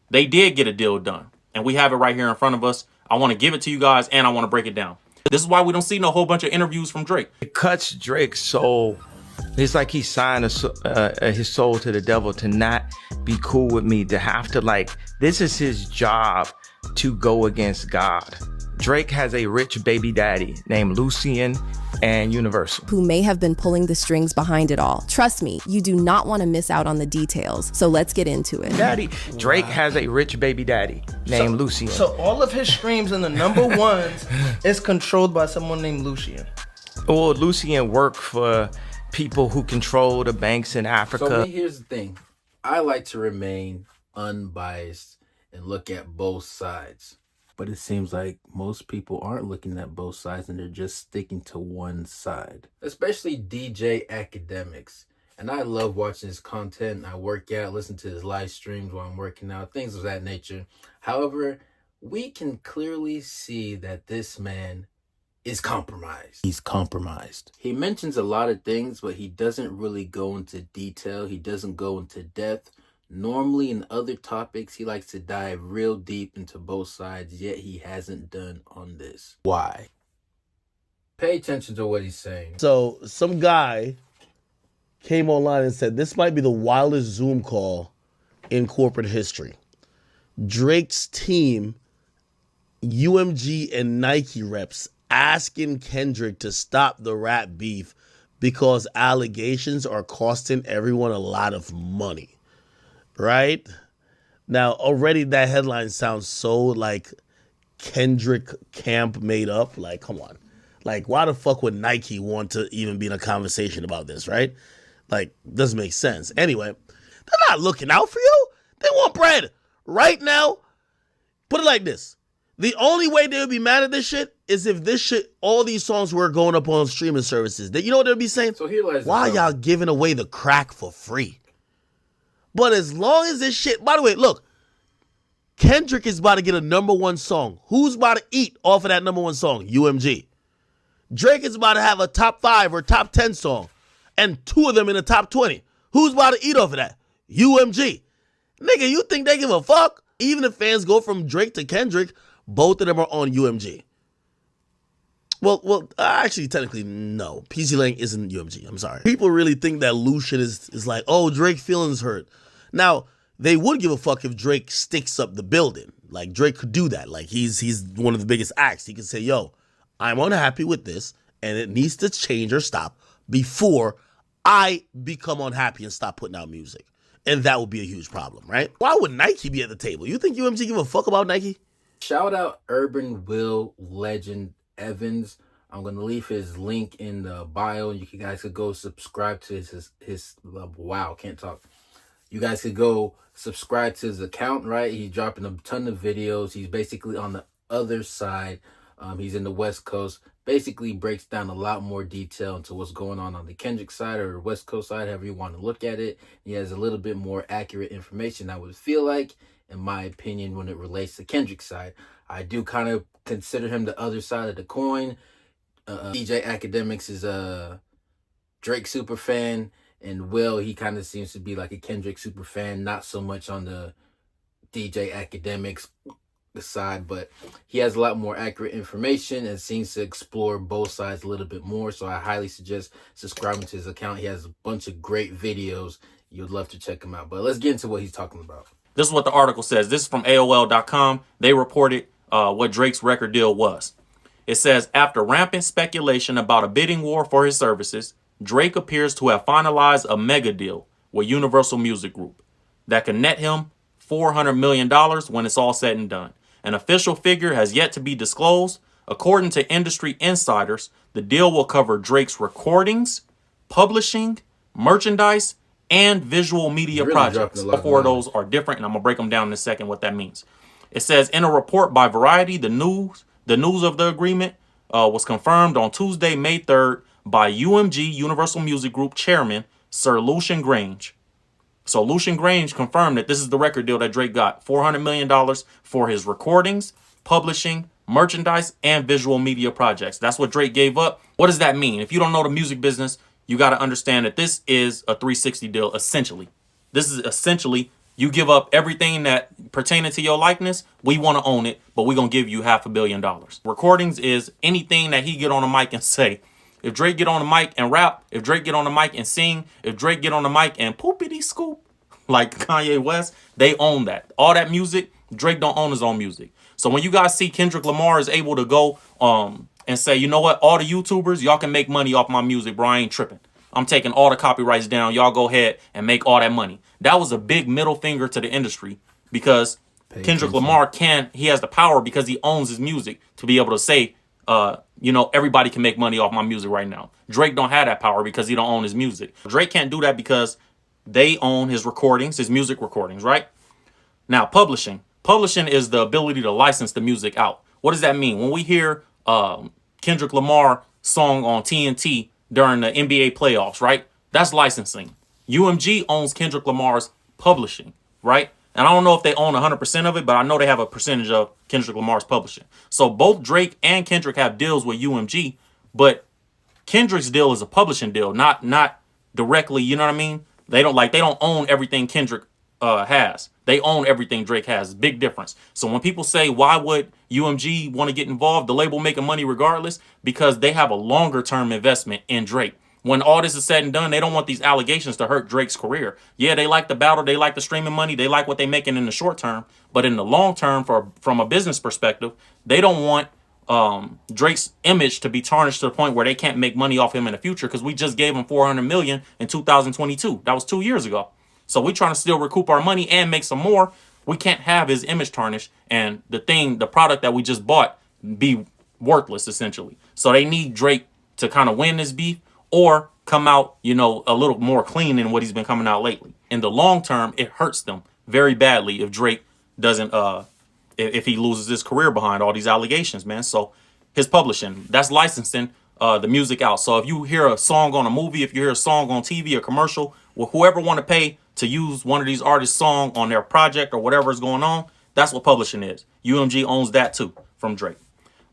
They did get a deal done, and we have it right here in front of us. I want to give it to you guys, and I want to break it down. This is why we don't see no whole bunch of interviews from Drake. It cuts Drake's soul. It's like he signed his soul to the devil to not be cool with me, to have to, like, this is his job to go against God. Drake has a rich baby daddy named Lucien and Universal, who may have been pulling the strings behind it all. Trust me, you do not want to miss out on the details. So let's get into it. Drake has a rich baby daddy named Lucien. So all of his streams in the number ones is controlled by someone named Lucien. Well, Lucien worked for people who control the banks in Africa. So here's the thing. I like to remain unbiased and look at both sides. But it seems like most people aren't looking at both sides and they're just sticking to one side. Especially DJ Akademiks. And I love watching his content. I work out, listen to his live streams while I'm working out, things of that nature. However, we can clearly see that this man is compromised. He's compromised. He mentions a lot of things, but he doesn't really go into detail. He doesn't go into depth. Normally in other topics, he likes to dive real deep into both sides, yet he hasn't done on this. Why? Pay attention to what he's saying. So some guy came online and said, this might be the wildest Zoom call in corporate history. Drake's team, UMG and Nike reps, asking Kendrick to stop the rap beef because allegations are costing everyone a lot of money. Right? Now, already that headline sounds so like Kendrick camp made up. Like, come on. Like, why the fuck would Nike want to even be in a conversation about this, right? Like, doesn't make sense. Anyway, they're not looking out for you. They want bread. Right now, put it like this. The only way they would be mad at this shit is if this shit, all these songs were going up on streaming services. You know what they'd be saying? So here lies why y'all giving away the crack for free? But as long as this shit, by the way, look, Kendrick is about to get a number one song. Who's about to eat off of that number one song? UMG. Drake is about to have a top 5 or top 10 song, and 2 of them in the top 20. Who's about to eat off of that? UMG. Nigga, you think they give a fuck? Even if fans go from Drake to Kendrick, both of them are on UMG. Well, actually, technically, no. PG Lang isn't UMG. I'm sorry. People really think that Lucien is like, oh, Drake feelings hurt. Now, they would give a fuck if Drake sticks up the building. Like, Drake could do that. Like, he's one of the biggest acts. He could say, yo, I'm unhappy with this, and it needs to change or stop before I become unhappy and stop putting out music. And that would be a huge problem, right? Why would Nike be at the table? You think UMG give a fuck about Nike? Shout out Urban Will Legend Evans. I'm going to leave his link in the bio. You guys could go subscribe to his wow, can't talk. You guys could go subscribe to his account, right? He's dropping a ton of videos. He's basically on the other side. He's in the West Coast. Basically breaks down a lot more detail into what's going on the Kendrick side or West Coast side, however you want to look at it. He has a little bit more accurate information, I would feel like, in my opinion, when it relates to Kendrick's side. I do kind of consider him the other side of the coin. DJ Akademiks is a Drake super fan, and Will, he kind of seems to be like a Kendrick super fan, not so much on the DJ Akademiks side, but he has a lot more accurate information and seems to explore both sides a little bit more. So I highly suggest subscribing to his account. He has a bunch of great videos. You'd love to check him out. But let's get into what he's talking about. This is what the article says. This is from AOL.com. They reported what Drake's record deal was. It says, after rampant speculation about a bidding war for his services, Drake appears to have finalized a mega deal with Universal Music Group that can net him $400 million when it's all said and done. An official figure has yet to be disclosed. According to industry insiders, the deal will cover Drake's recordings, publishing, merchandise, and visual media projects. All 4 of those are different, and I'm going to break them down in a second what that means. It says, in a report by Variety, the news of the agreement was confirmed on Tuesday, May 3rd, by UMG, Universal Music Group chairman, Sir Lucien Grange. So Lucien Grange confirmed that this is the record deal that Drake got. $400 million for his recordings, publishing, merchandise, and visual media projects. That's what Drake gave up. What does that mean? If you don't know the music business, you got to understand that this is a 360 deal, essentially. This is essentially You give up everything that pertaining to your likeness, we want to own it, but we're going to give you $500 million. Recordings is anything that he get on the mic and say. If Drake get on the mic and rap, if Drake get on the mic and sing, if Drake get on the mic and poopity scoop, like Kanye West, they own that. All that music, Drake don't own his own music. So when you guys see Kendrick Lamar is able to go and say, you know what, all the YouTubers, y'all can make money off my music, bro, I ain't tripping. I'm taking all the copyrights down. Y'all go ahead and make all that money. That was a big middle finger to the industry because Kendrick Lamar he has the power because he owns his music to be able to say, everybody can make money off my music right now. Drake don't have that power because he don't own his music. Drake can't do that because they own his recordings, his music recordings, right? Now, publishing. Publishing is the ability to license the music out. What does that mean? When we hear Kendrick Lamar song on TNT during the NBA playoffs, right? That's licensing. UMG owns Kendrick Lamar's publishing, right? And I don't know if they own 100% of it, but I know they have a percentage of Kendrick Lamar's publishing. So both Drake and Kendrick have deals with UMG, but Kendrick's deal is a publishing deal, not directly, you know what I mean? They don't own everything Kendrick has. They own everything Drake has. Big difference. So when people say, why would UMG want to get involved? The label making money regardless, because they have a longer term investment in Drake. When all this is said and done, they don't want these allegations to hurt Drake's career. Yeah, they like the battle. They like the streaming money. They like what they're making in the short term. But in the long term, from a business perspective, they don't want Drake's image to be tarnished to the point where they can't make money off him in the future because we just gave him $400 million in 2022. That was 2 years ago. So we're trying to still recoup our money and make some more. We can't have his image tarnished and the product that we just bought be worthless, essentially. So they need Drake to kind of win this beef or come out, a little more clean than what he's been coming out lately. In the long term, it hurts them very badly if Drake doesn't, if he loses his career behind all these allegations, man. So his publishing, that's licensing the music out. So if you hear a song on a movie, if you hear a song on TV or commercial, well, whoever want to pay to use one of these artists' song on their project or whatever is going on, that's what publishing is. UMG owns that too from Drake.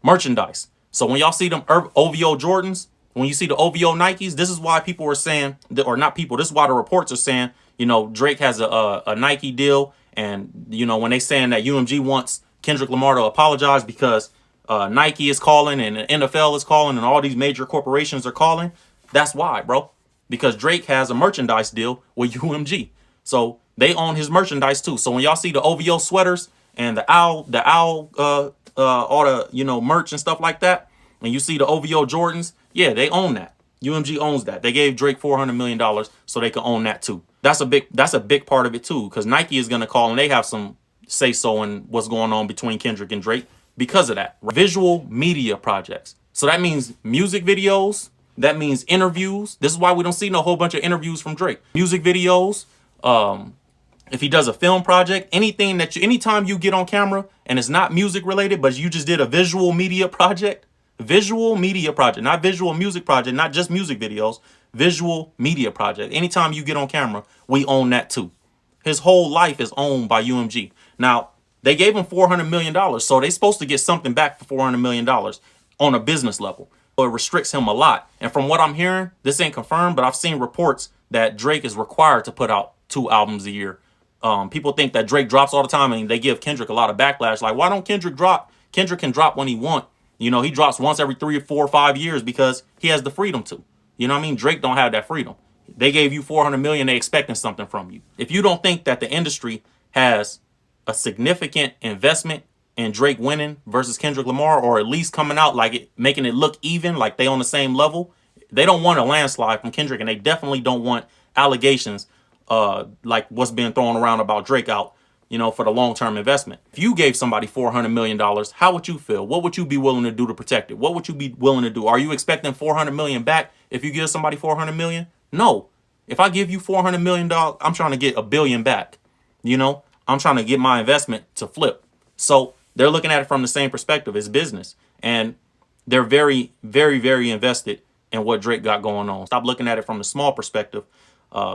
Merchandise. So when y'all see them OVO Jordans, when you see the OVO Nikes, this is why people are saying, or not people, this is why the reports are saying, Drake has a Nike deal. And, when they saying that UMG wants Kendrick Lamar to apologize because Nike is calling and the NFL is calling and all these major corporations are calling, that's why, bro. Because Drake has a merchandise deal with UMG. So they own his merchandise too. So when y'all see the OVO sweaters and the owl, all the, merch and stuff like that, and you see the OVO Jordans, yeah, they own that. UMG owns that. They gave Drake $400 million so they can own that too. That's a big part of it too, because Nike is going to call and they have some say so in what's going on between Kendrick and Drake because of that. Visual media projects. So that means music videos. That means interviews. This is why we don't see no whole bunch of interviews from Drake. Music videos. If he does a film project, anytime you get on camera and it's not music related, but you just did a visual media project, not visual music project, not just music videos, visual media project. Anytime you get on camera, we own that too. His whole life is owned by UMG. Now, they gave him $400 million, so they're supposed to get something back for $400 million on a business level. So it restricts him a lot. And from what I'm hearing, this ain't confirmed, but I've seen reports that Drake is required to put out 2 albums a year. People think that Drake drops all the time and they give Kendrick a lot of backlash. Like, why don't Kendrick drop? Kendrick can drop when he wants. He drops once every 3 or 4 or 5 years because he has the freedom to. You know what I mean? Drake don't have that freedom. They gave you $400 million, they expecting something from you. If you don't think that the industry has a significant investment in Drake winning versus Kendrick Lamar, or at least coming out like it, making it look even, like they on the same level, they don't want a landslide from Kendrick, and they definitely don't want allegations like what's being thrown around about Drake out, for the long-term investment. If you gave somebody $400 million, how would you feel? What would you be willing to do to protect it? What would you be willing to do? Are you expecting $400 million back if you give somebody $400 million? No. If I give you $400 million, I'm trying to get $1 billion back. I'm trying to get my investment to flip. So they're looking at it from the same perspective. It's business. And they're very, very, very invested in what Drake got going on. Stop looking at it from the small perspective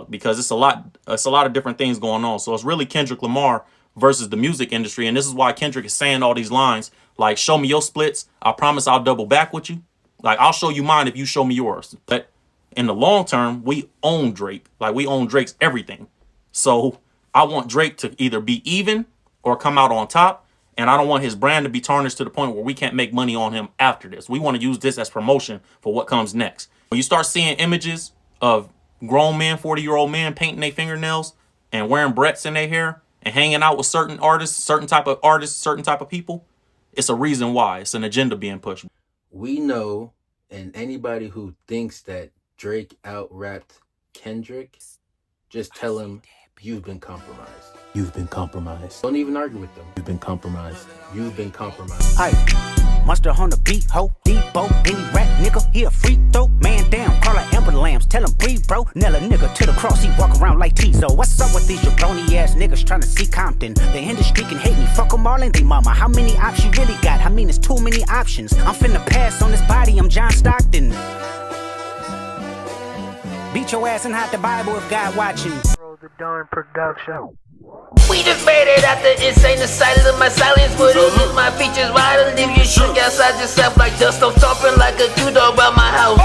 because it's a lot of different things going on. So it's really Kendrick Lamar versus the music industry. And this is why Kendrick is saying all these lines like, show me your splits. I promise I'll double back with you. Like, I'll show you mine if you show me yours. But in the long term, we own Drake. Like, we own Drake's everything. So I want Drake to either be even or come out on top. And I don't want his brand to be tarnished to the point where we can't make money on him after this. We want to use this as promotion for what comes next. When you start seeing images of grown men, 40-year-old men painting their fingernails and wearing Bretts in their hair and hanging out with certain artists, certain type of people, it's a reason why. It's an agenda being pushed. We know, and anybody who thinks that Drake out-rapped Kendrick, just tell him you've been compromised. You've been compromised. Don't even argue with them. You've been compromised. You've been compromised. Aye, monster on the beat, ho, Debo, any rap nigga, he a free throw, man down, call her Amber Lambs, tell him breathe, bro, nail a nigga to the cross, he walk around like Tizo. What's up with these jabroni ass niggas trying to see Compton? The industry can hate me, fuck them all and they mama. How many options you really got? I mean, it's too many options. I'm finna pass on this body, I'm John Stockton. Beat your ass and hide the Bible if God watching. The Dawn Production. We just made it out the insane asylum. My silence would lose my features. Why to leave you shook outside yourself like dust? I'm stomping like a kudo around my house.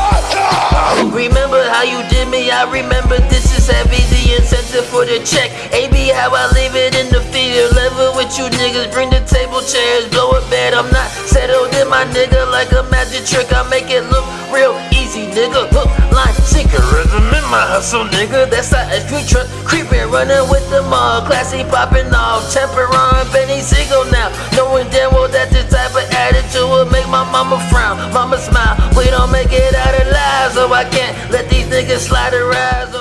Remember how you did me? I remember this is heavy. The incentive for the check. AB how I leave it in the field. Level with you niggas. Bring the table chairs. Blow a bed. I'm not settled in my nigga like a magic trick. I make it look real easy, nigga. Hook, line, sinker. Rhythm in my hustle, nigga. That's how a street truck creeping, running with the mug. Classy popping off, Temperon, Benny Siegel now. Knowing damn well that this type of attitude will make my mama frown, mama smile. We don't make it out alive, so I can't let these niggas slide their eyes.